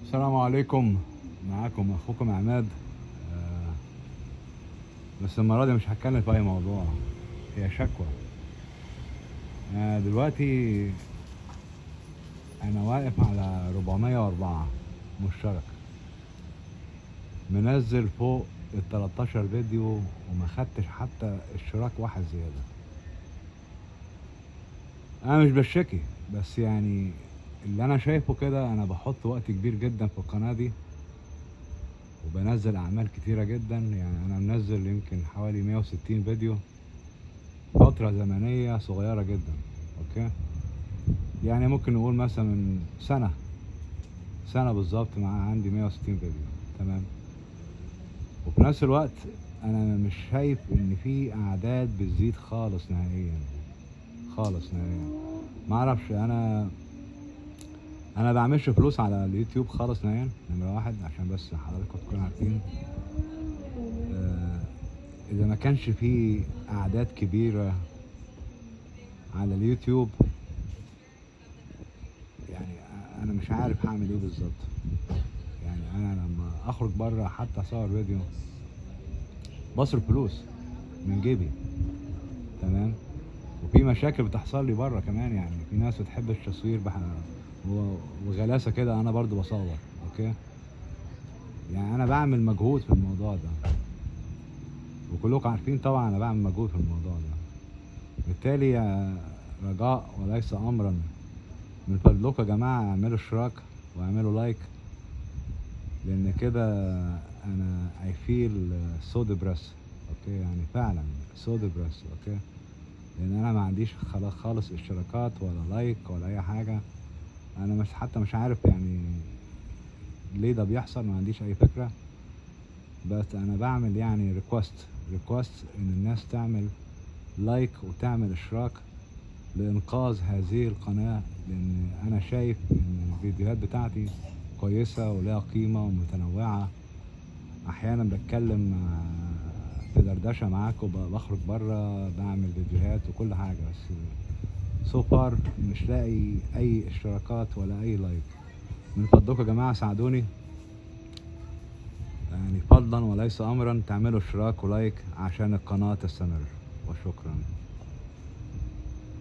السلام عليكم. معاكم اخوكم عماد. آه، بس المرة دي مش هتكلم في اي موضوع، هي شكوى. دلوقتي انا واقف على 404 مشترك، منزل فوق ال 13 فيديو وما خدتش حتى اشتراك واحد زيادة. انا مش بشكي، بس يعني اللي انا شايفه كده، انا بحط وقت كبير جدا في القناة دي وبنزل اعمال كتيرة جدا. يعني انا منزل يمكن حوالي 160 فيديو، فترة زمنية صغيرة جدا. اوكي، يعني ممكن نقول مثلا من سنة بالظبط مع عندي 160 فيديو. تمام. وفي نفس الوقت انا مش شايف ان في اعداد بتزيد خالص نهائيا، خالص نهائيا. ما اعرفش، انا بعملش فلوس على اليوتيوب خالص نهائيا. نمرة واحد، عشان بس حضراتكم تكونوا عارفين. آه، اذا ما كانش في اعداد كبيرة على اليوتيوب، يعني انا مش عارف هعمل ايه بالظبط. يعني انا لما اخرج بره حتى اصور فيديو بصرف فلوس من جيبي. تمام. وفي مشاكل بتحصل لي بره كمان، يعني في ناس بتحب التصوير وغلاسه كده، انا برضو بصور. اوكي، يعني انا بعمل مجهود في الموضوع ده، وكلكم عارفين طبعا انا بعمل مجهود في الموضوع ده. بالتالي رجاء وليس امرا، من فضلكم يا جماعه اعملوا اشتراك واعملوا لايك، لان كده انا I feel so depressed. اوكي، يعني فعلا so depressed. اوكي، لان انا ما عنديش خالص اشتراكات ولا لايك ولا اي حاجه. انا مش حتى مش عارف يعني ليه ده بيحصل، ما عنديش اي فكره. بس انا بعمل يعني ريكوست ان الناس تعمل لايك وتعمل اشتراك لانقاذ هذه القناه، لان انا شايف ان الفيديوهات بتاعتي كويسه ولها قيمه ومتنوعه. احيانا بتكلم في دردشه معاكم، بخرج بره بعمل فيديوهات وكل حاجه، بس سو فار مش لاقي اي اشتراكات ولا اي لايك. من فضلكم يا جماعه ساعدوني، يعني فضلا وليس امرا، تعملوا اشتراك ولايك عشان القناه تستمر. وشكرا.